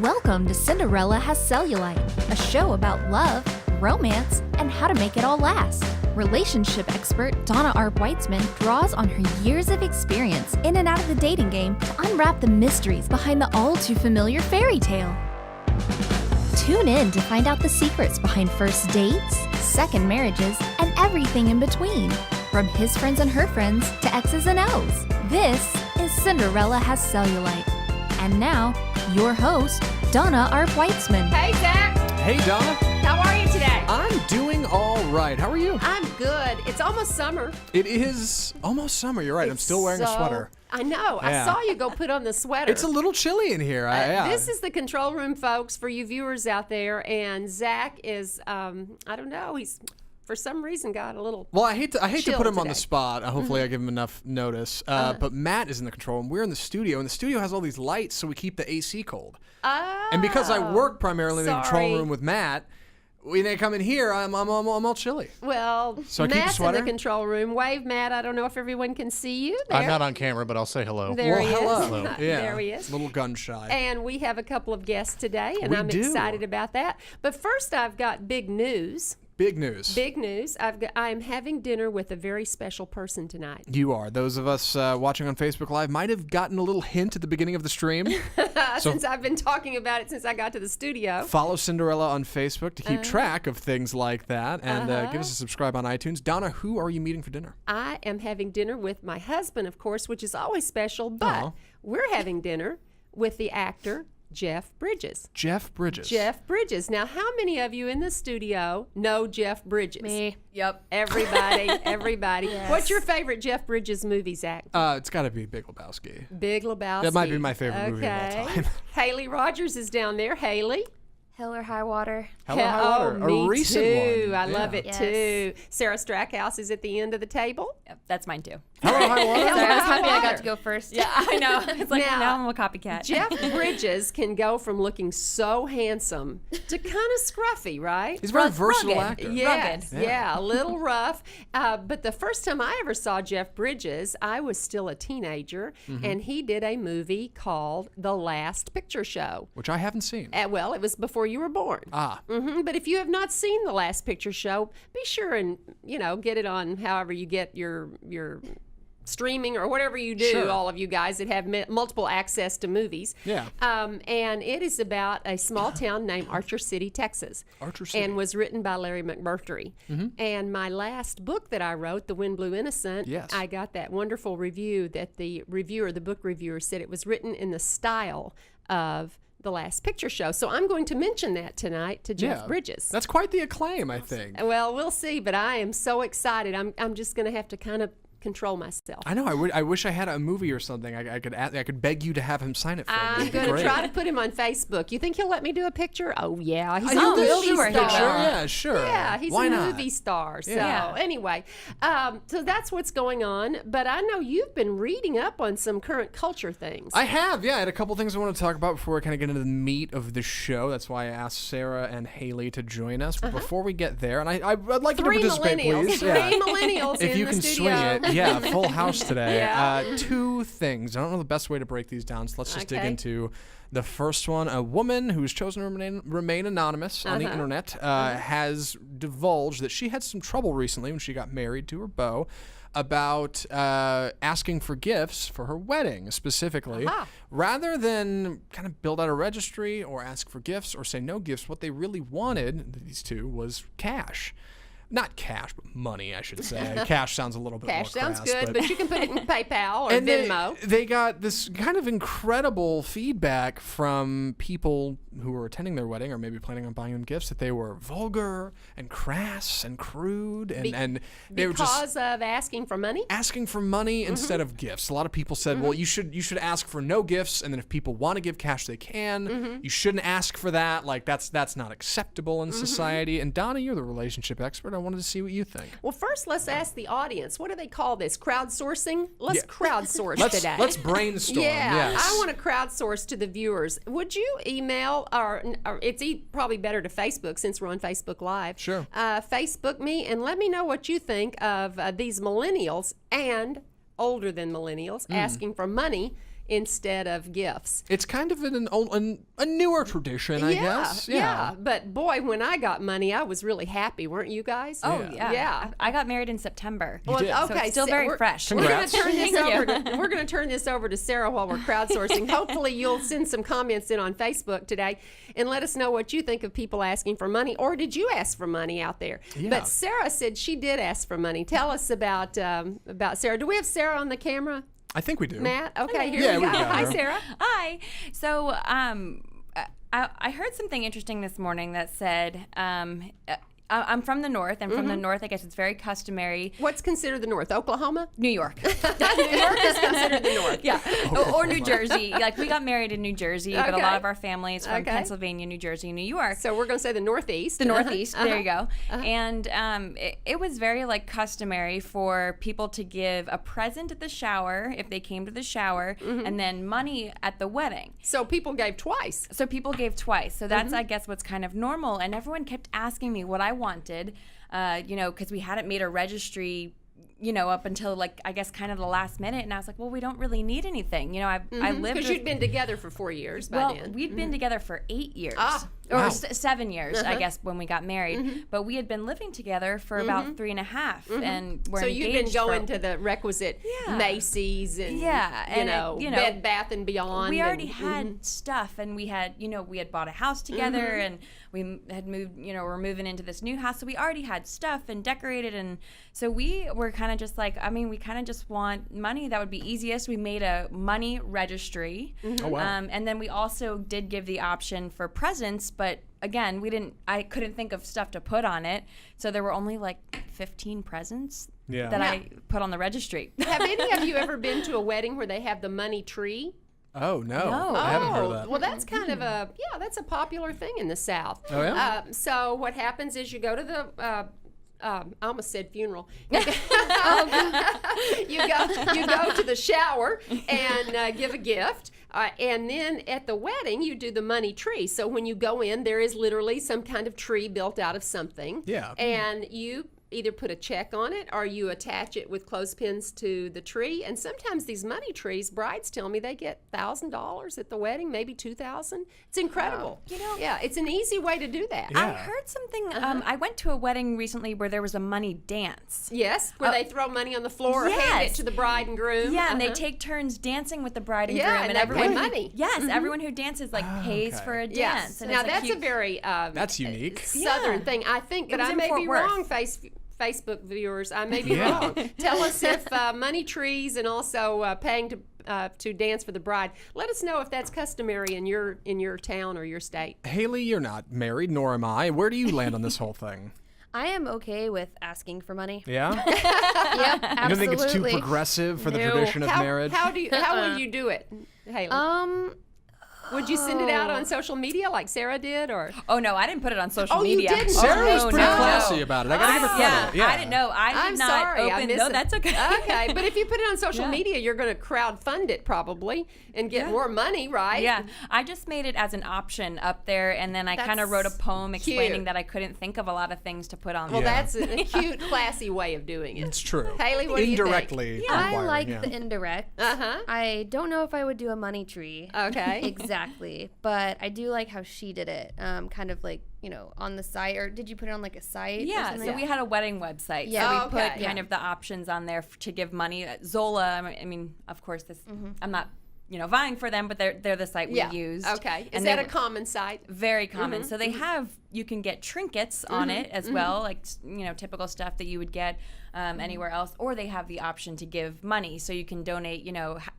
Welcome to Cinderella Has Cellulite, a show about love, romance, and how to make it all last. Relationship expert Donna Weitzman draws on her years of experience in and out of the dating game to unwrap the mysteries behind the all-too-familiar fairy tale. Tune in to find out the secrets behind first dates, second marriages, and everything in between. From his friends and her friends to X's and O's. This is Cinderella Has Cellulite. And now, your host, Donna Weitzman. Hey, Zach. Hey, Donna. How are you today? I'm doing all right. How are you? I'm good. It's almost summer. It is almost summer. You're right. I'm still wearing a sweater. I know. Yeah. I saw you go put on the sweater. It's a little chilly in here. This is the control room, folks, for you viewers out there. And Zach is, I don't know, he's for some reason got a little Well, I hate to put him on the today. spot. Hopefully I give him enough notice. But Matt is in the control room. We're in the studio, and the studio has all these lights so we keep the AC cold. Oh, And because I work primarily in the control sorry. room with Matt, when they come in here, I'm all chilly. Well, So I keep a Matt's in sweater? the control room. Wave, Matt. I don't know if everyone can see you. There. I'm not on camera, but I'll say hello. There he Well, is. hello. Yeah. There he is. A little gun shy. And we have a couple of guests today, and We I'm do. excited about that. But first, I've got big news. Big news. Big news. I'm having dinner with a very special person tonight. You are. Those of us watching on Facebook Live might have gotten a little hint at the beginning of the stream. Since I've been talking about it since I got to the studio. Follow Cinderella on Facebook to keep track of things like that, and give us a subscribe on iTunes. Donna, who are you meeting for dinner? I am having dinner with my husband, of course, which is always special, but Aw. we're having dinner with the actor Jeff Bridges. Jeff Bridges. Jeff Bridges. Now, how many of you in the studio know Jeff Bridges? Me. Yep. Everybody, everybody. Yes. What's your favorite Jeff Bridges movie, Zach? It's got to be Big Lebowski. Big Lebowski. That might be my favorite movie of all time. Haley Rogers is down there. Haley. Hell or High Water. Hell or High Water, me a recent too. one. I love Yeah. it Yes. too. Sarah Strackhouse is at the end of the table. Yep, that's mine too. Hell or High Water? Sorry, I was happy I Water. got to go first. Yeah, I know. It's like Now- now I'm a copycat. Jeff Bridges can go from looking so handsome to kind of scruffy, right? He's a very versatile rugged. actor. Yes, Rugged. yeah, a little rough. But the first time I ever saw Jeff Bridges, I was still a teenager, and he did a movie called The Last Picture Show. Which I haven't seen. Well, it was before you were born. But if you have not seen The Last Picture Show, be sure and get it on however you get your streaming or whatever you do. Sure. All of you guys that have multiple access to movies. Yeah. And it is about a small town named Archer City, Texas. Archer City. And was written by Larry McMurtry. And my last book that I wrote, The Wind Blew Innocent, Yes. I got that wonderful review that the book reviewer said it was written in the style of The Last Picture Show. So I'm going to mention that tonight to Jeff Bridges. That's quite the acclaim, I think. Well, we'll see, but I am so excited. I'm just going to have to kind of control myself. I know. I wish I had a movie or something. I could beg you to have him sign it for me. I'm It'd be going to great. try to put him on Facebook. You think he'll let me do a picture? Oh, yeah. He's He'll a do movie a star. picture. Yeah, sure. Yeah, he's Why a not? movie star. So Yeah. anyway, so that's what's going on. But I know you've been reading up on some current culture things. I have, yeah. I had a couple things I want to talk about before we kind of get into the meat of the show. That's why I asked Sarah and Haley to join us. But before we get there, and I'd like Three you to participate, millennials. please. Three millennials If in you the can studio. swing it, yeah, full house today. Yeah. Two things. I don't know the best way to break these down, so let's just dig Okay. into the first one. A woman who's chosen to remain anonymous on the internet has divulged that she had some trouble recently when she got married to her beau about asking for gifts for her wedding specifically. Rather than kind of build out a registry or ask for gifts or say no gifts, what they really wanted, these two, was cash. Not cash, but money, I should say. Cash sounds a little bit Cash more sounds crass, good, but you can put it in PayPal or and Venmo. They got this kind of incredible feedback from people who were attending their wedding or maybe planning on buying them gifts that they were vulgar and crass and crude and they were just Because of asking for money? asking for money instead of gifts. A lot of people said, well, you should ask for no gifts, and then if people want to give cash, they can. You shouldn't ask for that. Like that's not acceptable in society. And Donna, you're the relationship expert. I wanted to see what you think. Well, first, let's ask the audience. What do they call this? Crowdsourcing? Let's crowdsource today. Let's brainstorm. Yeah, Yes. I want to crowdsource to the viewers. Would you email, or it's probably better to Facebook since we're on Facebook Live. Sure. Facebook me and let me know what you think of these millennials and older than millennials asking for money instead of gifts. It's kind of a newer tradition, I guess. Yeah. But boy, when I got money, I was really happy. Weren't you guys? Oh, yeah. Yeah. I got married in September. You did. So it's still very fresh. We're going to Congrats. turn this Thank over. you. We're going to turn this over to Sarah while we're crowdsourcing. Hopefully, you'll send some comments in on Facebook today and let us know what you think of people asking for money, or did you ask for money out there? Yeah. But Sarah said she did ask for money. Tell us about Sarah. Do we have Sarah on the camera, I think we do. Matt? Okay, here Yeah, we we go. got Hi, her. Sarah. Hi. So I heard something interesting this morning that said, I'm from the North, and from the North, I guess it's very customary. What's considered the North? Oklahoma? New York. New York is considered the North. Yeah. Or New Jersey. Like, we got married in New Jersey, but a Okay. lot of our family is from Okay. Pennsylvania, New Jersey, New York. So we're going to say the Northeast. The Northeast, there you go. And it was very like customary for people to give a present at the shower if they came to the shower, and then money at the wedding. So people gave twice. So people gave twice. So that's, I guess, what's kind of normal. And everyone kept asking me what I wanted, because we hadn't made a registry, up until like, I guess, kind of the last minute. And I was like, well, we don't really need anything. I lived Because with, you'd been together for 4 years by well, then. we'd been together for 8 years. Or Wow. 7 years, I guess, when we got married. But we had been living together for about 3.5, and we're So you'd been engaged going for, to the requisite Yeah. Macy's and, Yeah, and Bed Bath and Beyond. we already and, had stuff, and we had bought a house together, and we had moved, we're moving into this new house, so we already had stuff and decorated, and so we were kind of just like, we kind of just want money that would be easiest. We made a money registry. Oh, wow. And then we also did give the option for presents, but again, I couldn't think of stuff to put on it, so there were only like 15 presents Yeah. that I put on the registry. Have any of you ever been to a wedding where they have the money tree? Oh, no. No. I haven't heard of that. Well, that's kind of that's a popular thing in the South. Oh, yeah? So what happens is you go to the I almost said funeral. You go to the shower and give a gift, and then at the wedding you do the money tree. So when you go in, there is literally some kind of tree built out of something. Yeah. And you either put a check on it or you attach it with clothespins to the tree. And sometimes these money trees, brides tell me they get $1,000 at the wedding, maybe $2,000. It's incredible. Yeah, it's an easy way to do that. I heard something. I went to a wedding recently where there was a money dance. Yes, where they throw money on the floor or hand it Yes. to the bride and groom. Yeah, and they take turns dancing with the bride and Yeah, groom, and they everyone pay money. Yes, everyone who dances pays okay. for a dance. Yes. And Now it's a that's a cute- very That's unique. Southern Yeah. thing, I think, but was I in may Fort be Worth. wrong. Facebook viewers, I may be Yeah. wrong. Tell us if money trees and also paying to dance for the bride. Let us know if that's customary in your town or your state. Haley, you're not married, nor am I. Where do you land on this whole thing? I am okay with asking for money. Yeah? Yep, You absolutely. don't think it's too progressive for the No. tradition of marriage? How would you do it, Haley? Would you send it out on social media like Sarah did, or? Oh no, I didn't put it on social Oh, you media. didn't? Sarah was no, pretty no, classy no. about it. I gotta give her credit. Yeah, I didn't know. I did I'm not sorry, I open. missed No, it. that's okay. Okay, but if you put it on social Yeah. media, you're going to crowd fund it probably and get more money, right? Yeah, I just made it as an option up there, and then I kind of wrote a That's poem explaining cute. that I couldn't think of a lot of things to put on Well, there. that's a cute, classy way of doing it. It's true. Haley, what do you think? Indirectly. I acquiring, like yeah. the indirect. Uh-huh. I don't know if I would do a money tree. Okay. Exactly. But I do like how she did it. Kind of like, on the site. Or did you put it on like a site? or Yeah, something? so we had a wedding website. Yeah. So Oh, we okay. put kind of the options on there to give money. Zola, I mean, of course, this I'm not, vying for them, but they're the site we Yeah. used. Okay. Is And that they a were common site? very common? So they have, you can get trinkets on it as well, like typical stuff that you would get anywhere else, or they have the option to give money, so you can donate,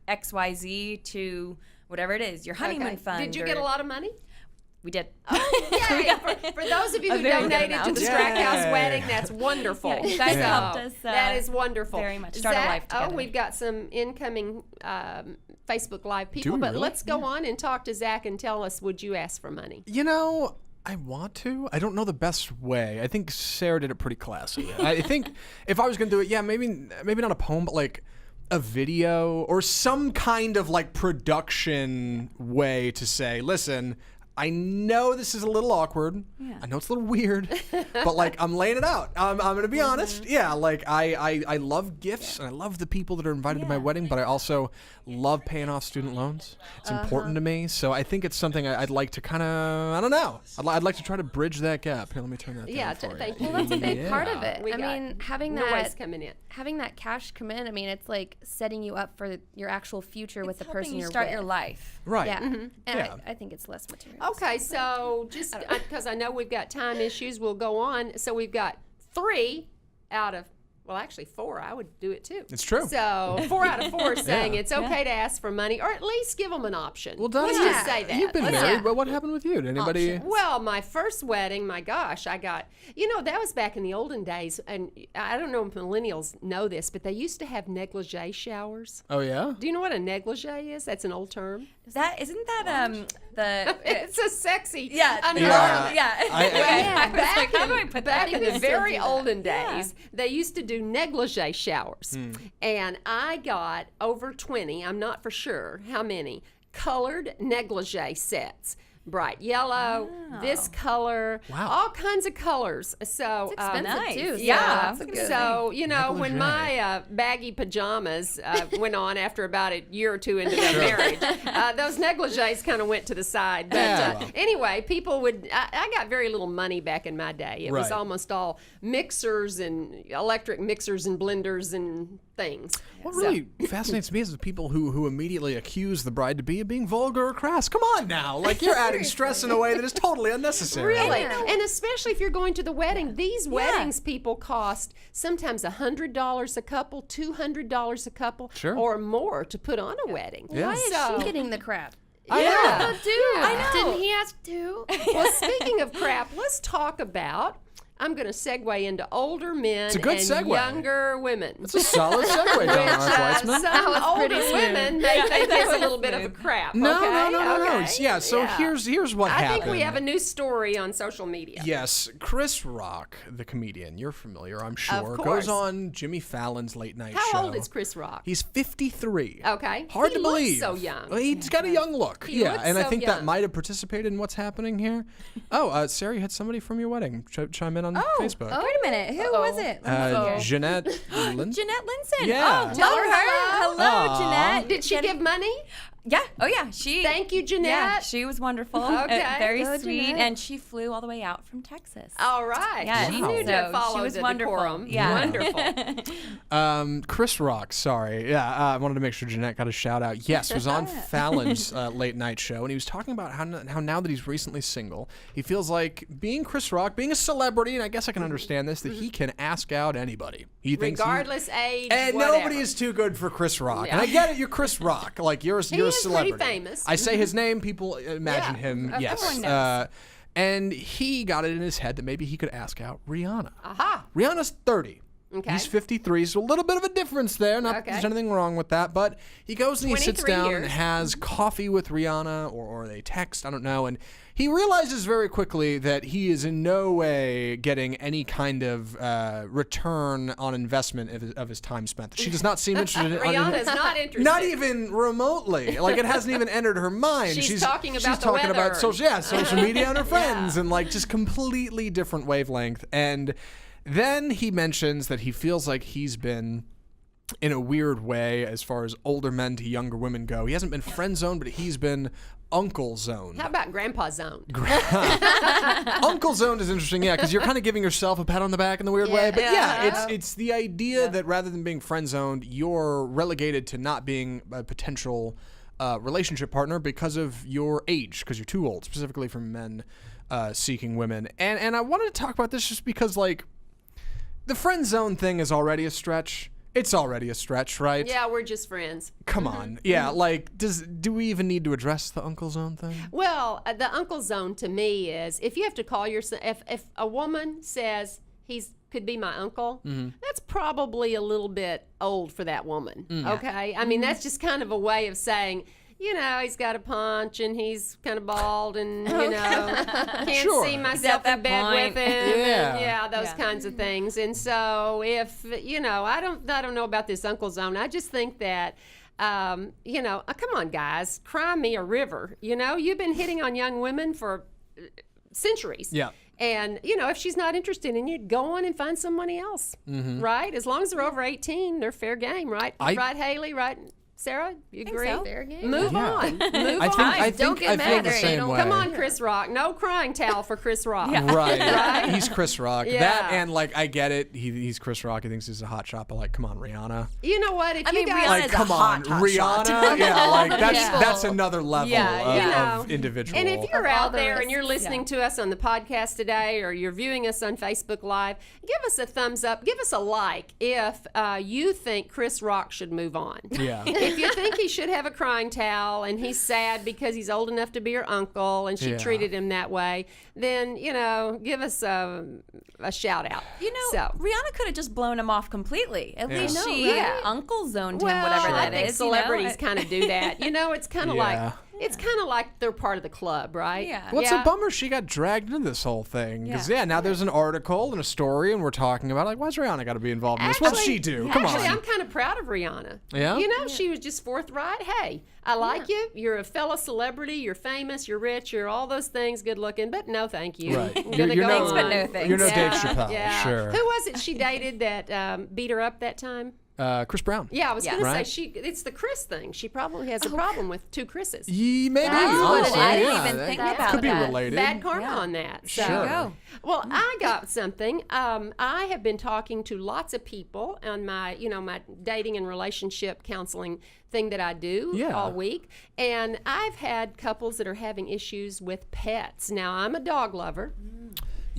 XYZ to whatever it is, your honeymoon Okay. fund. Did you or- get a lot of money? We did. Yay! for those of you who very good donated to the amount. Strackhouse Yay. wedding, that's wonderful. Yeah, you guys Yeah. helped us. That is wonderful. very much. Start a Zach, life together. Oh, we've got some incoming Facebook Live people, we but really? let's go on and talk to Zach and tell us, would you ask for money? I want to. I don't know the best way. I think Sarah did it pretty classy. I think if I was going to do it, maybe not a poem, but like a video or some kind of like production way to say, listen, I know this is a little awkward. Yeah. I know it's a little weird, but like I'm laying it out. I'm gonna be honest. Yeah, like I love gifts and I love the people that are invited to my wedding, but I also love paying off student loans. It's important to me, so I think it's something I'd like to kind of, I don't know. I'd like to try to bridge that gap. Here, let me turn that down for you. Thank you. Well, that's a big part of it. We I got mean, having noise coming in. that cash come in, I mean, it's like setting you up for your actual future with the Helping person you you're start with. your life. Right. Yeah, and Yeah. I think it's less material. Okay, so just because I know we've got time issues, we'll go on. So we've got 3 out of, well, actually 4. I would do it too. It's true. So 4 out of 4 saying Yeah. it's okay to ask for money, or at least give them an option. Well, Donna, Let's just say that. you've been Let's- married, but what happened with you? Did anybody? Options. Well, my first wedding, my gosh, I got, that was back in the olden days. And I don't know if millennials know this, but they used to have negligee showers. Oh yeah. Do you know what a negligee is? That's an old term. Isn't that the It's a sexy yeah undergarment. yeah. I- I was like, how do I put back that in the in? very olden days, they used to do negligee showers. And I got over 20, I'm not for sure how many, colored negligee sets. Bright yellow, this color, Wow. all kinds of colors. So It's expensive nice. too. So yeah. that's a good So, when Negligee. my baggy pajamas went on after about a year or two into their marriage, those negligees kind of went to the side. But Yeah. anyway, people would, I got very little money back in my day. It was Right. almost all mixers and electric mixers and blenders and things. What So- really fascinates me is the people who immediately accuse the bride-to-be of being vulgar or crass. Come on now. Like, you're adding stress in a way that is totally unnecessary. Really, and especially if you're going to the wedding, these weddings people cost sometimes $100 a couple, $200 a couple, Sure. or more to put on a wedding. Yeah. Why is So- she getting the crap? I know. I know. Didn't he ask too? Well, speaking of crap, let's talk about. I'm going to segue into older men a good and segue. younger women. It's a solid segue, Donna Weitzman. Some was older pretty smooth. women may think it's a little bit of a crap. No, okay? no. Okay. Yeah, so Yeah. here's what I happened. think we have a new story on social media. Yes, Chris Rock, the comedian, you're familiar, I'm sure, course. goes on Jimmy Fallon's late night show. How old is Chris Rock? He's 53. Okay. Hard He to looks believe. so young. Well, he's got a young look. He yeah, looks and I so think that young. might have participated in what's happening here. Oh, Sarah, you had somebody from your wedding chime in on Facebook. Wait a minute. Who was it? Jeanette Lin- Jeanette Linson. Yeah. Oh, Tell love her her. hello. Hello, Jeanette. Did she give money? Yeah. Oh, yeah. She. Thank you, Jeanette. Yeah, she was wonderful. Okay. Very Go, sweet, Jeanette. and she flew all the way out from Texas. All right. Yeah, She Wow. knew to so follow she was the wonderful. decorum. Yeah. Wonderful. Chris Rock, sorry. Yeah, I wanted to make sure Jeanette got a shout out. Yes, was on Fallon's late night show, and he was talking about how now that he's recently single, he feels like being Chris Rock, being a celebrity, and I guess I can understand this, that he can ask out anybody. He thinks Regardless age, and whatever. nobody is too good for Chris Rock. Yeah. And I get it, you're Chris Rock. Like, you're a is pretty celebrity. famous. I say his name, people imagine Yeah, him. Yes. everyone knows. And he got it in his head that maybe he could ask out Rihanna. Aha. Rihanna's 30. Okay. He's 53, so a little bit of a difference there. Not that Okay. there's anything wrong with that, but he goes and he sits 23 down years. and has coffee with Rihanna, or they text, I don't know, and he realizes very quickly that he is in no way getting any kind of return on investment of his time spent. She does not seem interested in Rihanna's not interested. Not even remotely. Like, it hasn't even entered her mind. She's talking about she's the talking weather. about social media and her friends, and like just completely different wavelength. And then he mentions that he feels like he's been, in a weird way, as far as older men to younger women go, he hasn't been friend zoned, but he's been uncle zoned. How about grandpa zone? Uncle zoned is interesting, yeah, because you're kind of giving yourself a pat on the back in the weird way. But yeah, it's the idea that rather than being friend zoned, you're relegated to not being a potential relationship partner because of your age, because you're too old, specifically for men seeking women. And I wanted to talk about this just because, like, the friend zone thing is already a stretch. It's already a stretch, right? Yeah, we're just friends. Come on. Yeah, like, do we even need to address the uncle zone thing? Well, the uncle zone to me is if you have to call yourself, if a woman says could be my uncle, that's probably a little bit old for that woman. Okay? I mean, that's just kind of a way of saying, he's got a punch and he's kind of bald and, can't Sure. see myself at in that bed point. with him. Yeah. And, those kinds of things. And so if, I don't know about this uncle zone. I just think that Come on, guys, cry me a river. You've been hitting on young women for centuries. Yeah. And, if she's not interested in you, go on and find somebody else, right? As long as they're over 18, they're fair game, right? Right, Haley? Right, Sarah? You agree? so. Fair game. Move on. Move on. I Don't get I mad feel at the her. same way. Come on, Chris Rock. No crying towel for Chris Rock. Right. He's Chris Rock. Yeah. That and I get it. He's Chris Rock. He thinks he's a hot shot, but come on, Rihanna. You know what? If I you mean, guys, Rihanna's a Come on, hot Rihanna. shot. That's another level of individual. And if you're Of all out the there and you're risks. listening to us on the podcast today, or you're viewing us on Facebook Live, give us a thumbs up. Give us a like if you think Chris Rock should move on. Yeah. If you think he should have a crying towel and he's sad because he's old enough to be her uncle and she treated him that way, then give us a shout out. Rihanna could have just blown him off completely. At least she right? uncle zoned him, Well, whatever I that think is. celebrities kind of do that. It's kind of Yeah. it's kind of like they're part of the club, right? Yeah. Well, it's a bummer she got dragged into this whole thing. Because, now there's an article and a story, and we're talking about, why's Rihanna got to be involved in this? What'd she do? Come Actually, on. I'm kind of proud of Rihanna. Yeah? She was just forthright. Hey, I like you. You're a fellow celebrity. You're famous. You're rich. You're all those things, good looking. But no, thank you. Right. I'm gonna You're go no- on. but no thanks. You're no Yeah, Dave Chappelle. yeah. Sure. Who was it she dated that beat her up that time? Chris Brown. Yeah, I was going to Right. say it's the Chris thing. She probably has a problem with two Chris's. Maybe. That's what honestly, it is. I didn't yeah, even that think could about be that. related. Bad karma on that. So. Sure. Well, I got something. I have been talking to lots of people on my, my dating and relationship counseling thing that I do all week, and I've had couples that are having issues with pets. Now, I'm a dog lover.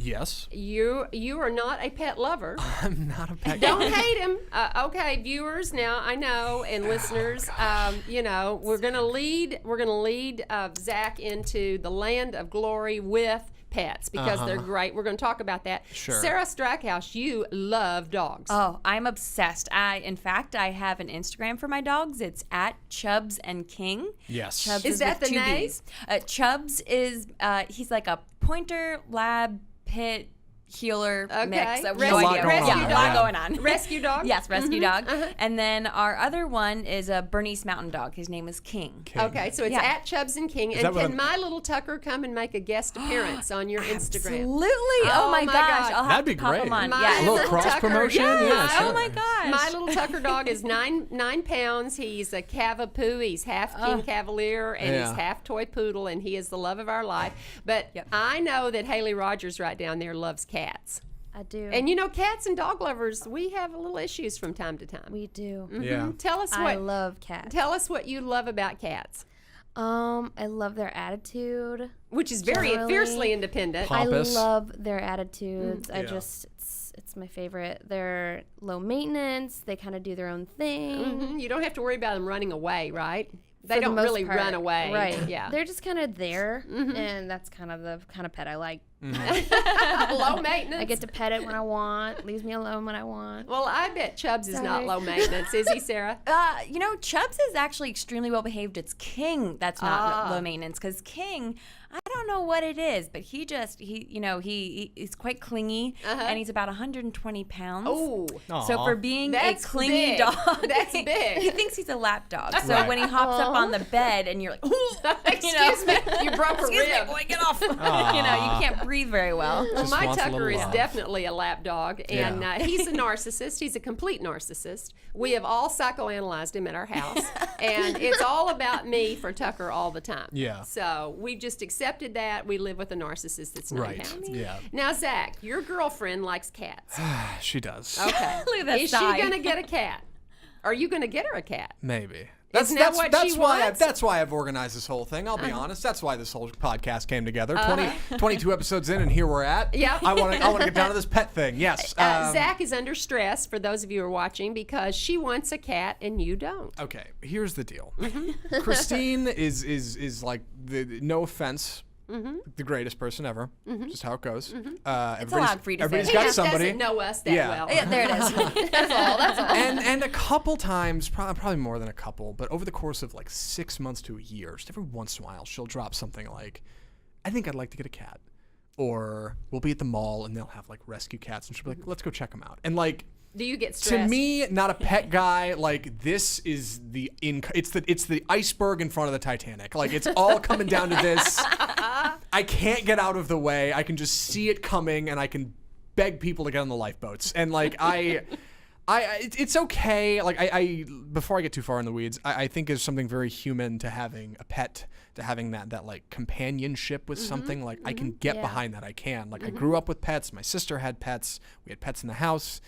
Yes. You are not a pet lover. I'm not a pet Don't guy. hate him. Okay, viewers. Now I know, and listeners. We're gonna lead Zach into the land of glory with pets because they're great. We're gonna talk about that. Sure. Sarah Strackhouse, you love dogs. Oh, I'm obsessed. In fact, I have an Instagram for my dogs. It's at Chubbs and King. Yes. Chubbs Is that with the two name? B's. Chubbs is he's like a pointer lab pit healer mix. Rescue- No idea. rescue Yeah, a dog. lot going on. Rescue dog. Yes, rescue dog. And then our other one is a Bernese Mountain Dog. His name is King. Okay, so it's Yeah. at Chubbs and King. And that what can my little Tucker come and make a guest appearance on your Instagram? Absolutely. Oh, my my gosh. God. I'll have That'd be to pop great. him on. My Yeah. A little little cross Tucker, promotion? Yeah, sure. Oh my gosh. My little Tucker dog is nine pounds. He's a Cavapoo. He's half King Cavalier and he's half toy poodle, and he is the love of our life. But I know that Haley Rogers right down there loves cats. I do. And cats and dog lovers, we have a little issues from time to time. We do. Yeah. Tell us I what love cats. tell us what you love about cats, I love their attitude. which is very Generally- fiercely independent. Pompous. I love their attitudes. I Yeah. just it's my favorite. They're low maintenance. They kind of do their own thing. You don't have to worry about them running away, right? They For the don't most really part. run away. Right. Yeah. They're just kind of there, and that's kind of the kind of pet I like. Low maintenance. I get to pet it when I want. Leaves me alone when I want. Well, I bet Chubbs is not Sorry. low maintenance, is he, Sarah? Chubbs is actually extremely well behaved. It's King that's not low maintenance because King, I don't know what it is, but he's quite clingy and he's about 120 pounds. Oh, So for being That's a clingy big. dog, That's big. He thinks he's a lap dog. So Right. when he hops up on the bed and you're like, excuse me, you broke a excuse me, rib. boy, get off. You can't breathe very well. Well, Just my wants a Tucker little is love. definitely a lap dog, and Yeah. he's a narcissist. He's a complete narcissist. We have all psychoanalyzed him at our house, and it's all about me for Tucker all the time. Yeah. So we just accepted that. We live with a narcissist that's 9 Right. pounds. Yeah. Now, Zach, your girlfriend likes cats. She does. Okay. Look at that Is sigh. she going to get a cat? Are you going to get her a cat? Maybe. Isn't that what she wants? That's why I've organized this whole thing. I'll be honest. That's why this whole podcast came together. 22 episodes in, and here we're at. Yep. I want to get down to this pet thing. Yes. Zach is under stress, for those of you who are watching, because she wants a cat and you don't. Okay. Here's the deal. Mm-hmm. Christine is like no offense. The greatest person ever. Just how it goes. allowed for you to say everybody's that. got He somebody. doesn't know us that Yeah. well. Yeah, there it is. That's all. and a couple times, probably more than a couple, but over the course of like 6 months to a year, just every once in a while, she'll drop something like, "I think I'd like to get a cat," or we'll be at the mall and they'll have like rescue cats, and she'll be like, "Let's go check them out." And like, Do you get To stressed? me, not a pet guy. Like this is it's the iceberg in front of the Titanic. Like it's all coming down to this. I can't get out of the way. I can just see it coming, and I can beg people to get on the lifeboats. And like it's okay. Like I before I get too far in the weeds, I think there's something very human to having a pet, to having that like companionship with something. Like I can get behind that. I can. Like I grew up with pets. My sister had pets. We had pets in the house.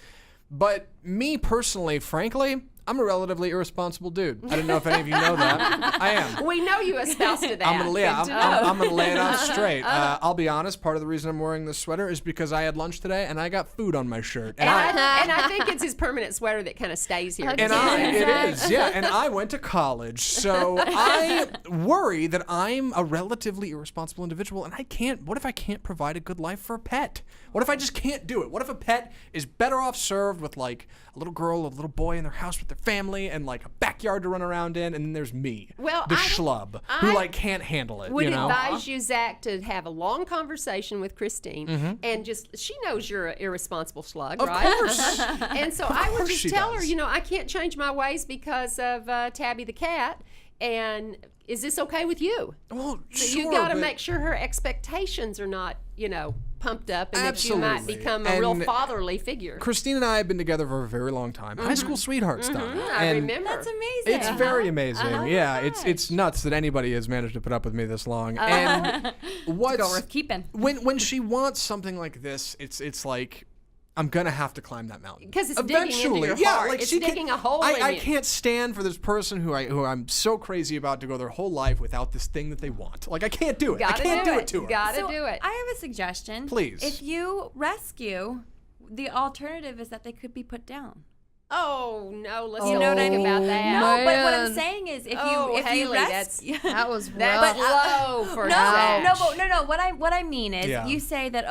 But me personally, frankly, I'm a relatively irresponsible dude. I don't know if any of you know that. I am. We know you espoused to that. I'm gonna lay it out straight. Uh-huh. I'll be honest. Part of the reason I'm wearing this sweater is because I had lunch today and I got food on my shirt. And I think it's his permanent sweater that kind of stays here. And it is, yeah. And I went to college, so I worry that I'm a relatively irresponsible individual, and I can't. What if I can't provide a good life for a pet? What if I just can't do it? What if a pet is better off served with like a little girl, a little boy in their house with their family, and like a backyard to run around in, and then there's me, the schlub, who like can't handle it. Would you know? advise you, Zach, to have a long conversation with Christine, and she knows you're an irresponsible slug, right? Of course. And so I would just she tell her, does. I can't change my ways because of Tabby the cat, and is this okay with you? Well, So sure, you got to but- make sure her expectations are not, pumped up, and that you might Absolutely. become a real And fatherly figure. Christine and I have been together for a very long time. High school sweethearts, Donna. I And remember. That's amazing. It's very amazing. Yeah, it's nuts that anybody has managed to put up with me this long. And what's Go worth keeping. when she wants something like this, it's like I'm gonna have to climb that mountain. 'Cause it's digging into Eventually, your yeah, heart. like It's she digging can, a hole in I you. can't stand for this person who I'm so crazy about to go their whole life without this thing that they want. Like I can't do it. I Gotta can't do do it. it to her. Gotta So do it. I have a suggestion. Please. If you rescue, the alternative is that they could be put down. Oh no, let's You not know what I think mean? about that. No, but what I'm Man. saying is, if Oh, you Haley, rescue, That was That's rough. low for no, Zach. no. What I mean is, Yeah. you say that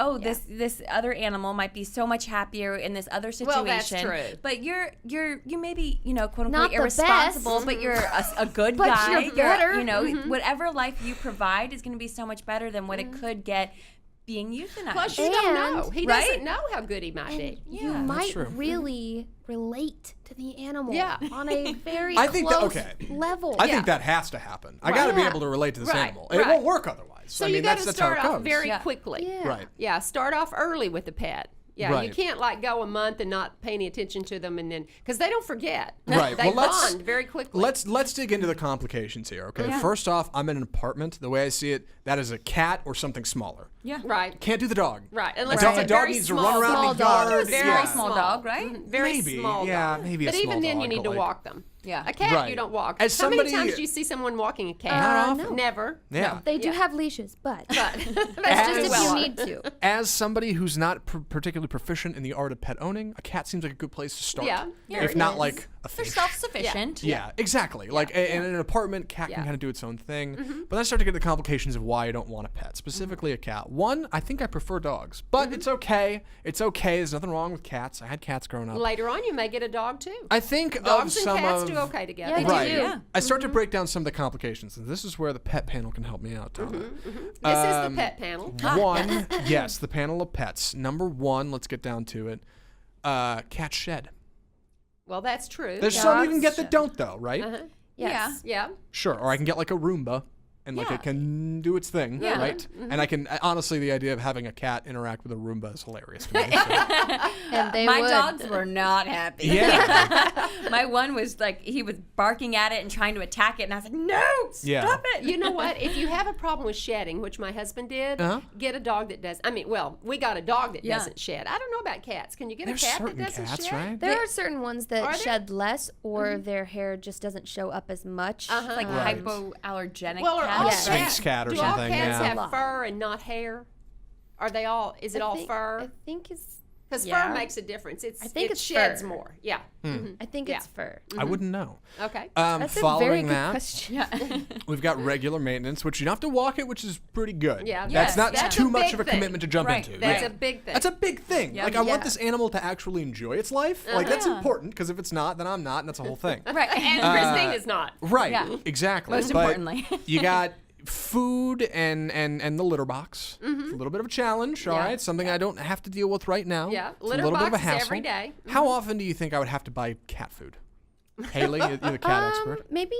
this other animal might be so much happier in this other situation. Well, that's true. But you may be quote Not unquote the irresponsible, best. but you're a good But guy. you're better. Whatever life you provide is going to be so much better than what it could get being euthanized. Plus, you don't know. And- He Right? doesn't know how good he might be. You Yeah. might true. really relate to the animal Yeah. on a very I think that- close okay. level. I think that has to happen. I got to be Yeah. able to relate to this Right, animal. It right. won't work otherwise. So I you mean, got to that's how it start off goes. very Yeah. quickly. Yeah. Right. Yeah, start off early with the pet. Yeah, you Right. can't like go a month and not pay any attention to them, and then because they don't forget. Right. They Well, let's- bond very quickly. Let's dig into the complications here, okay? First off, I'm in an apartment. The way I see it, that is a cat or something smaller. Yeah. Right. Can't do the dog. Right. A Unless dog, it's a a dog very needs to small run around small the yard. dog. Very yeah. small dog, right? Mhm. Very Maybe. small. Yeah, dog. maybe a But small even then, dog, you need but to like- walk them. Yeah. A cat, Right. you don't walk. As How many somebody- times do you see someone walking a cat? Not often. Never. Yeah. They do Yeah. have leashes, but But that's that's just if well. you need to. As somebody who's not particularly proficient in the art of pet owning, a cat seems like a good place to start. Yeah. If It not is. like a They're fish. self-sufficient. Yeah, exactly. Like in an apartment, cat Yeah. can kind of do its own thing. But then I start to get the complications of why I don't want a pet, specifically a cat. One, I think I prefer dogs, but it's okay. It's okay. There's nothing wrong with cats. I had cats growing up. Later on, you may get a dog too. I think Dogs of and some cats of do okay together. Yeah, they right. do. Yeah. I start to break down some of the complications, and this is where the pet panel can help me out, Donna. This is the pet panel. One, yes, the panel of pets. Number one, let's get down to it. Cat shed. Well, that's true. There's some you can Dogs get that don't, though, right? Uh-huh. Yes. Yeah. Sure. Or I can get like a Roomba, and like Yeah. it can do its thing, Yeah. right? And I can honestly, the idea of having a cat interact with a Roomba is hilarious to me. so- And they My would. dogs were not happy. Yeah. My one was like, he was barking at it and trying to attack it, and I was like, no, Yeah. stop it. You know what? If you have a problem with shedding, which my husband did, Uh-huh. get a dog that does. I mean, well, we got a dog that Yeah. doesn't shed. I don't know about cats. Can you get There's a cat that certain doesn't cats, shed? right? There are certain ones that Are there? shed less, or their hair just doesn't show up as much. Uh-huh. Like Right. hypoallergenic Well, are all cats. Yeah. Sphinx cat or do something, all cats yeah. have Lot. fur and not hair? Are they all? Is it I all think- fur? I think it's. Because yeah. fur makes a difference. I think it it's sheds fur. more. Yeah. I think Yeah. it's fur. I wouldn't know. Okay. That's a Following very good that, question. Yeah. we've got regular maintenance, which you don't have to walk it, which is pretty good. Yeah, That's yes, not that's too a much big of a thing. commitment to jump Right. into. That's yeah. a big thing. That's a big thing. Yeah. Like I want Yeah. this animal to actually enjoy its life. Like that's Yeah. important because if it's not, then I'm not, and that's a whole thing. Right. and Christine is not. Right. Yeah. Exactly. Most But importantly. you got food and the litter box. It's a little bit of a challenge, all Yeah. right? Something I don't have to deal with right now. Yeah, It's litter a little bit of a box is hassle. every day. How often do you think I would have to buy cat food? Haley, you're the cat expert. Maybe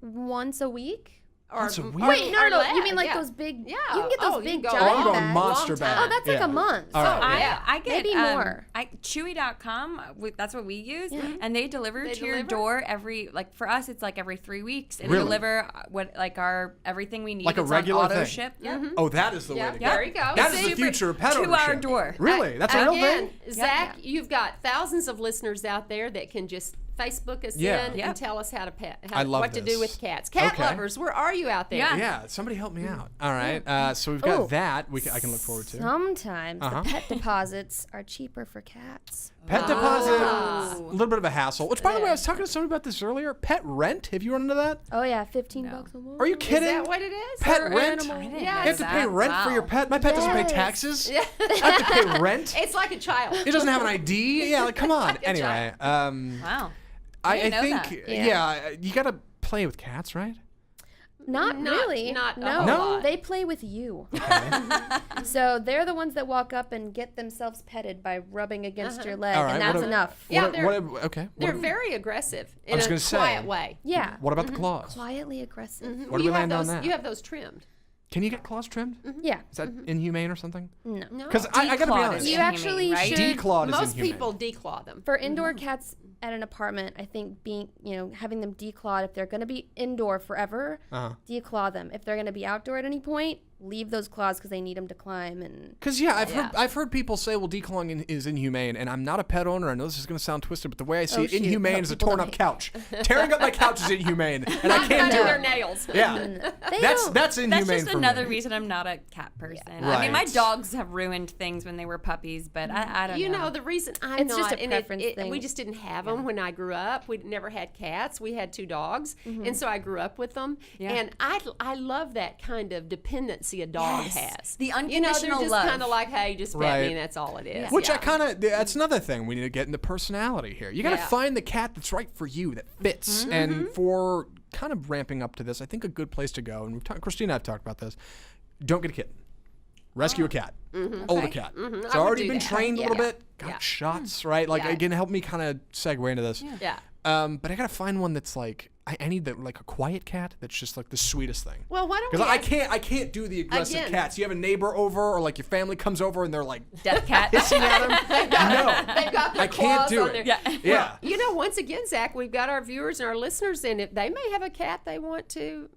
once a week. Once a week? Wait, no, or no. less, You mean like yeah. those big? Yeah. You can get those Oh, you big can go Oh, giant I'm going bags. monster Long time. bag. Oh, that's like Yeah. a month. All right. Yeah. I get Maybe more. Chewy.com. That's what we use, and they deliver They to your deliver? door like for us, it's like every 3 weeks, and Really? they deliver our everything we need. Like a It's regular on auto thing? ship. Yeah. Oh, that is the Yeah, way to go. there you go. That is See, the future of pet To ownership. our door. Really? That's a real Again, thing? Zach, you've got thousands of listeners out there that can just Facebook us Yeah. in Yep. and tell us how to I love what to this. do with cats. Cat Okay. lovers, where are you out there? Yeah. Yeah, somebody help me out. All right. So we've got Ooh. that I can look forward to. Sometimes Uh-huh. the pet deposits are cheaper for cats. Pet deposit, Oh. a little bit of a hassle. Which, by the way, I was talking to somebody about this earlier. Pet rent. Have you run into that? Oh yeah, $15 a month. Are you Is kidding? that what it is? Pet For rent? animals. didn't Yeah. You have to pay that. rent for your Wow. pet? My pet doesn't pay Yes. taxes. Yeah. I have to pay rent. It's like a child. It doesn't have an ID. Yeah, like come on. a Anyway, Wow. I didn't know think that. yeah, you gotta play with cats, right? Not really. not a no. whole No? lot. They play with you. So they're the ones that walk up and get themselves petted by rubbing against your leg, All right, and what that's a- enough. Yeah, okay. They're very aggressive in was a gonna say. quiet way. Yeah. What about the claws? Quietly aggressive. What do we you have land on those, that? You have those trimmed. Can you get claws trimmed? Yeah. Is that inhumane or something? No. No. Because I gotta be Declawed honest. is You inhumane, actually right? should. Declawed is Most inhumane. people declaw them. For indoor cats at an apartment, I think having them declawed, if they're going to be indoor forever, declaw them. If they're going to be outdoor at any point, leave those claws because they need them to climb. And Because I've heard people say, well, declawing is inhumane, and I'm not a pet owner. I know this is going to sound twisted, but the way I see Oh, it, shoot. inhumane No, is a people torn don't up hate- couch. Tearing up my couch is inhumane, and I can't do Cutting their it. nails. Yeah, they that's don't. that's inhumane That's just for another me. reason I'm not a cat person. I Right. mean, my dogs have ruined things when they were puppies, but I don't know. You know, the reason I'm It's not, just a and preference we thing. just didn't have them when I grew up. We never had cats. We had 2 dogs, Mm-hmm. and so I grew up with them. Yeah. And I love that kind of dependency a dog Yes. has. The they're unconditional just love. kind of like, hey, just pet Right. me, and that's all it is. Which yeah. I kind of, that's another thing. We need to get into personality here. You got to Yeah. find the cat that's right for you, that fits. And for kind of ramping up to this, I think a good place to go, and Christina and I have talked about this, don't get a kitten. Rescue a cat. Older cat. It's I would already do been that. trained a little Yeah. bit, got Yeah. shots, right? Like, Yeah. again, help me kind of segue into this. Yeah. But I got to find one that's like, I need like a quiet cat that's just like the sweetest thing. Well, why don't we? Because ask- I can't do the aggressive Again. cats. You have a neighbor over, or like your family comes over and they're like Death cat. hissing at them. No, They've got their I can't claws do on it. their- Yeah. Yeah. You know, once again, Zach, we've got our viewers and our listeners, and if they may have a cat they want to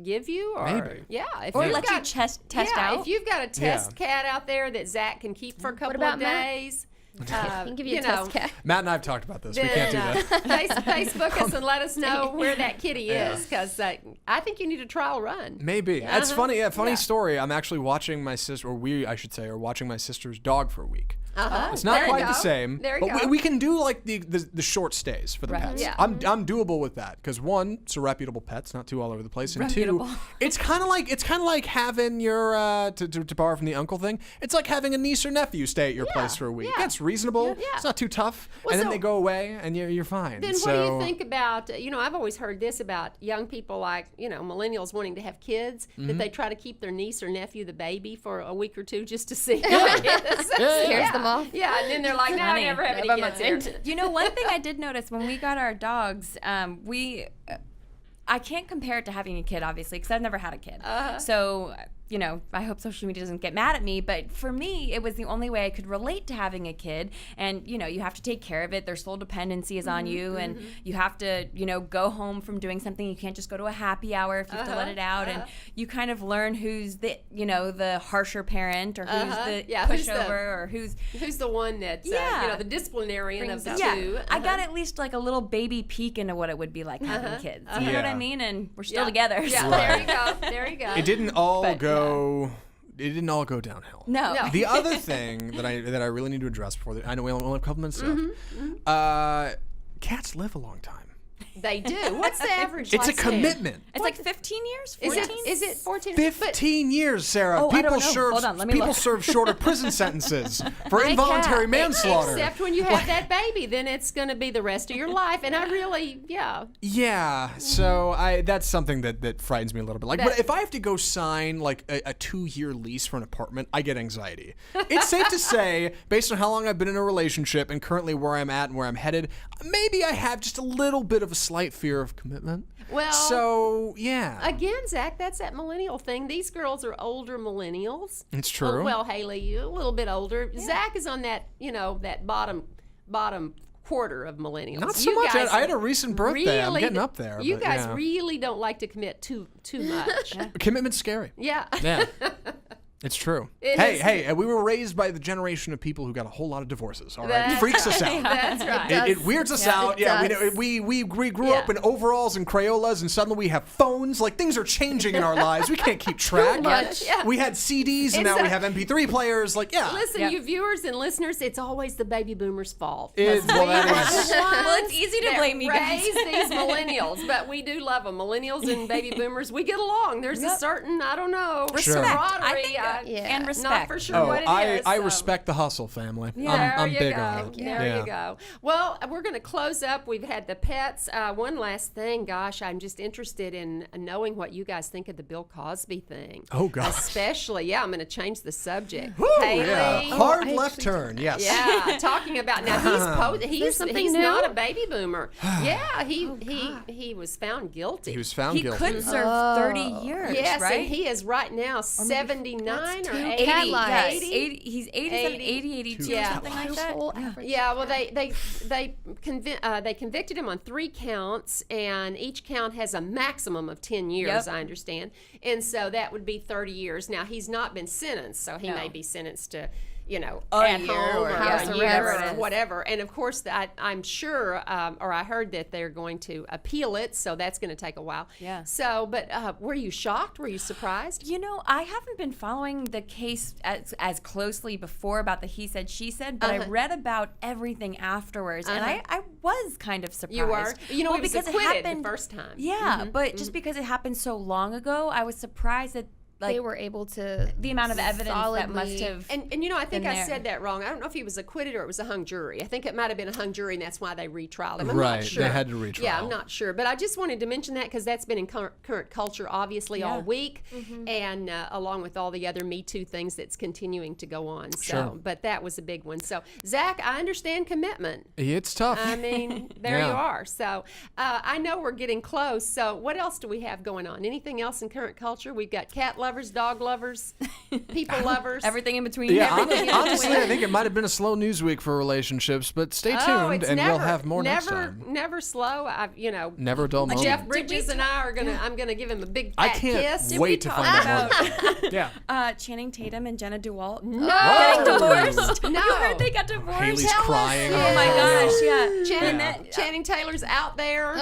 give you, or Maybe. yeah, if Or you've let you got, test yeah, out. if you've got a test cat out there that Zach can keep for a couple about of Matt? days, I can give you a test cat. Matt and I have talked about this. We then can't do that. Facebook us and let us know where that kitty is, because I think you need a trial run. Maybe. That's funny. Yeah, funny Yeah. story. I'm actually watching my sister, or we, I should say, are watching my sister's dog for a week. Uh-huh. It's not There you quite the go. same, There you but go. we can do like the short stays for the Right. pets. Yeah. I'm doable with that because one, it's a reputable pet, it's not too all over the place, and Reputable. two, it's kind of like having your to borrow from the uncle thing. It's like having a niece or nephew stay at your place for a week. yeah. That's reasonable. Yeah. It's not too tough, Well, and then so- they go away, and you're fine. Then so, what do you think about, I've always heard this about young people like, millennials wanting to have kids, that they try to keep their niece or nephew, the baby, for a week or two just to see how it is. Scares them off. Yeah, and then they're like, no, I funny. never have any By my kids here. end. You know, one thing I did notice when we got our dogs, I can't compare it to having a kid, obviously, because I've never had a kid. So, I hope social media doesn't get mad at me, but for me, it was the only way I could relate to having a kid. And, you have to take care of it. Their sole dependency is on you, and you have to, go home from doing something. You can't just go to a happy hour if you have to let it out. And you kind of learn who's the harsher parent, or who's the who's the- pushover, or who's Who's the one that's, Yeah. the disciplinarian of the yeah, two? I got at least like a little baby peek into what it would be like having kids. You know what Yeah. I mean? And we're still Yeah. together. Yeah, so- there you go. There you go. it didn't all But, go. It didn't all go downhill. No. No. The other thing that I really need to address before I know we only have a couple minutes left. Cats live a long time. They do. What's the average? It's a lifespan? commitment. It's like 15 years, Is 14. it 14? 15 years, Sarah. Oh, I people don't know. serve Hold on, let me people look. serve shorter prison sentences for involuntary manslaughter. Except when you have that baby, then it's going to be the rest of your life. And I really, Yeah, so that's something that frightens me a little bit. Like, but if I have to go sign like a 2-year lease for an apartment, I get anxiety. It's safe to say, based on how long I've been in a relationship and currently where I'm at and where I'm headed, maybe I have just a little bit of a slight fear of commitment. Well, so yeah. Again, Zach, that's that millennial thing. These girls are older millennials. It's true. Oh, well, Haley, you a little bit older. Yeah. Zach is on that, that bottom quarter of millennials. Not so much. I had a recent birthday. I'm getting up there. You guys really don't like to commit too much. Commitment's scary. Yeah. Yeah. It's true. Hey, we were raised by the generation of people who got a whole lot of divorces. All right, it freaks us out. That's right. It weirds us out. Yeah, we grew up in overalls and Crayolas, and suddenly we have phones. Like, things are changing in our lives. We can't keep track. Yeah. We had CDs, and now we have MP3 players. Like, yeah. Listen, you viewers and listeners, it's always the baby boomers' fault. Well, it's easy to blame you guys. Raise these millennials, but we do love them. Millennials and baby boomers, we get along. There's a certain, I don't know, camaraderie. And respect. Not for sure what it is. I respect the hustle, family. Yeah, I'm big on it. There you go. Well, we're going to close up. We've had the pets. One last thing. Gosh, I'm just interested in knowing what you guys think of the Bill Cosby thing. Oh, gosh. Especially, I'm going to change the subject. Woo, Haley. yeah. Hard left turn, yes. Yeah, talking about now he's new? not a baby boomer. Yeah, he was found guilty. He was found guilty. He could serve 30 years, Yes, right? and he is right now 79 or 80. cat lives. 80. He's 87, 80, 82, Yeah. something like that. Yeah, well, they convicted him on 3 counts, and each count has a maximum of 10 years, I understand. And so that would be 30 years. Now, he's not been sentenced, so he may be sentenced to, at year home or house a year, arrest or whatever. And of course, I'm sure, or I heard that they're going to appeal it, so that's going to take a while. Yeah. So, but were you shocked? Were you surprised? I haven't been following the case as closely before about the he said, she said, but I read about everything afterwards, and I was kind of surprised. You were? He was because acquitted it happened the first time. Yeah, but just because it happened so long ago, I was surprised that they were able to the amount of evidence that must have and I think I said that wrong. I don't know if he was acquitted or it was a hung jury. I think it might have been a hung jury, and that's why they retrialed him. I'm not sure. They had to retrial. Yeah, I'm not sure, but I just wanted to mention that because that's been in current culture obviously all week, and along with all the other Me Too things that's continuing to go on. So, but that was a big one. So, Zach, I understand commitment. It's tough. I mean, there you are. So, I know we're getting close. So, what else do we have going on? Anything else in current culture? We've got cat lovers, dog lovers, people lovers, everything in between. Yeah, honestly, I think it might have been a slow news week for relationships, but stay tuned, and we'll have more next time. Never slow. Never a dull moment. Jeff Bridges and I are gonna. I'm gonna give him a big fat kiss. Wait to find out more. Yeah. Channing Tatum and Jenna DeWalt. No, getting divorced. No, you heard they got divorced. Haley's crying. Oh my gosh, yeah. Channing Taylor's out there.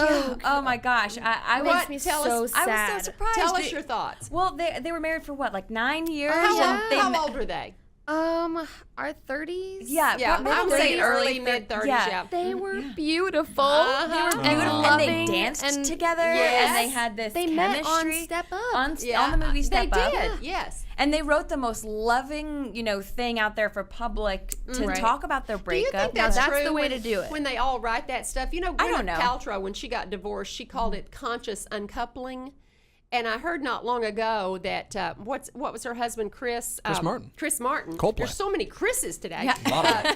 Oh my gosh, I What? was Tell so us- sad. I was so surprised. Tell us your thoughts. Well, they were married for what, like 9 years? How old were they? Our 30s. Yeah, I'm saying early, mid mid-30s. yeah. Yeah. They were beautiful. They were And and loving, they danced and together, Yes. and they had this They met chemistry on Step Up. on the movie Step they Up. did. Yes. And they wrote the most loving, thing out there for public to talk about their Do you breakup. think that's that's true the way when, to do it. When they all write that stuff? I don't Gwyneth know. Paltrow, when she got divorced, she called it conscious uncoupling. And I heard not long ago that what was her husband, Chris Martin. Chris Martin. Coldplay. There's so many Chris's today. Yeah.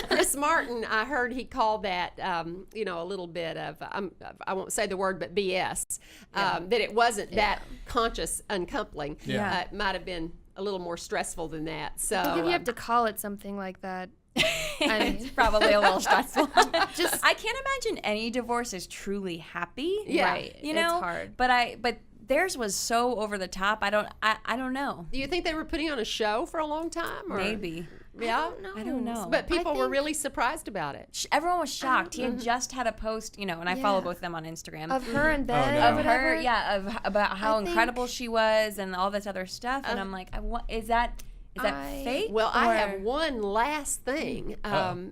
Chris Martin. I heard he called that a little bit of I won't say the word, but BS. That it wasn't that conscious uncoupling. Yeah. It might have been a little more stressful than that. So I think you have to call it something like that. It's probably a little stressful. I can't imagine any divorce is truly happy. Yeah. Right. It's hard. But theirs was so over the top. I don't know. Do you think they were putting on a show for a long time? Or? Maybe. Yeah. I don't know. But people were really surprised about it. Everyone was shocked. He had just had a post, and I follow both of them on Instagram. Of her in bed. no. Or Of whatever. her, about how I think- incredible she was and all this other stuff. And I'm like, is that Is that fake? Well, I or- have one last thing.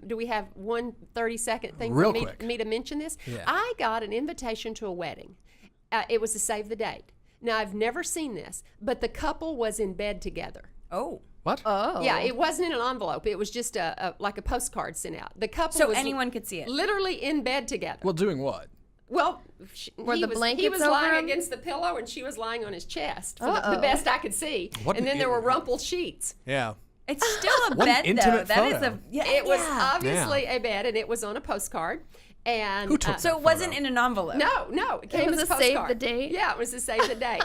Do we have one 30-second thing Real for quick. me to mention this? Yeah. I got an invitation to a wedding. It was to save the date. Now, I've never seen this, but the couple was in bed together. Oh. What? Oh. Yeah, it wasn't in an envelope. It was just like a postcard sent out. The couple So was anyone could see it. literally in bed together. Well, doing what? Well, Were he the was blankets lying over him? against the pillow, and she was lying on his chest, for the best I could see. What And then an there were idiot. rumpled sheets. Yeah. It's still a What an bed, though. intimate That is photo. a yeah. It was yeah. obviously a bed, and it was on a postcard. And Who took So it wasn't in an envelope. No, it came was as a save postcard. the date? Yeah, it was to save the date.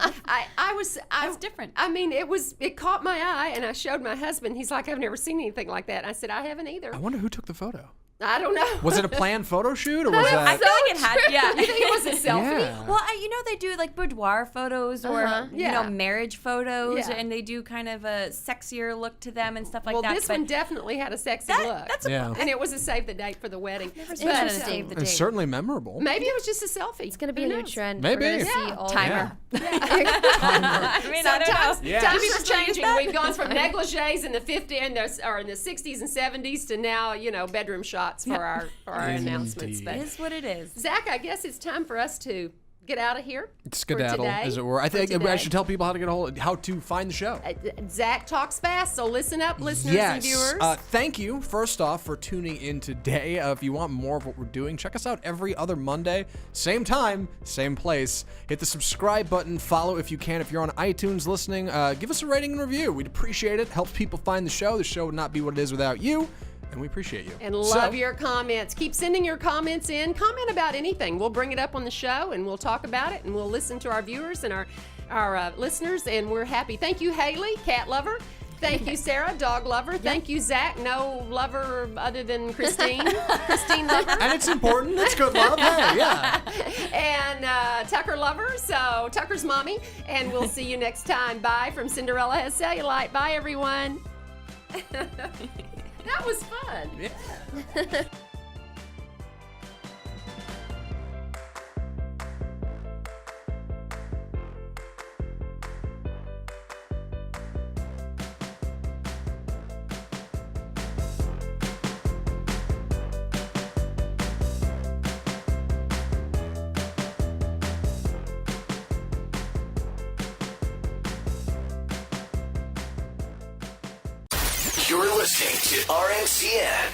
That's different. I mean, it caught my eye, and I showed my husband. He's like, I've never seen anything like that. I said, I haven't either. I wonder who took the photo. I don't know. Was it a planned photo shoot or was I that? feel like it had. Yeah. You think it was a selfie? Yeah. Well, they do like boudoir photos or Yeah. marriage photos, Yeah. and they do kind of a sexier look to them and stuff like Well, that. this but one definitely had a sexy look. that's Yeah. And it was a save the date for the wedding. seen that as a But, save the And date. certainly memorable. maybe it was just a selfie. It's going to be a new trend. Maybe. We're gonna see Yeah. all Timer. Timer. I mean, So I don't times, know. Yeah. times Yes. are changing. We've gone from negligees in the 50s or in the 60s and 70s to now, bedroom shots for our announcements. Indeed. But It is what it is. Zach, I guess it's time for us to get out of here. Skedaddle, today. as it were. I think For I today. should tell people how to find the show. Zach talks fast, so listen up, listeners Yes. and viewers. Thank you, first off, for tuning in today. If you want more of what we're doing, check us out every other Monday. Same time, same place. Hit the subscribe button. Follow if you can. If you're on iTunes listening, give us a rating and review. We'd appreciate it. Helps people find the show. The show would not be what it is without you. And we appreciate you. And love your comments. Keep sending your comments in. Comment about anything. We'll bring it up on the show, and we'll talk about it, and we'll listen to our viewers and our listeners, and we're happy. Thank you, Haley, cat lover. Thank you, Sarah, dog lover. Thank you, Zach, no lover other than Christine. Christine lover. And it's important. It's good love. Hey, yeah. And Tucker lover, so Tucker's mommy. And we'll see you next time. Bye from Cinderella Has Cellulite. Bye, everyone. That was fun. Yeah. You're listening to RMCN,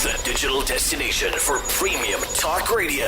the digital destination for premium talk radio.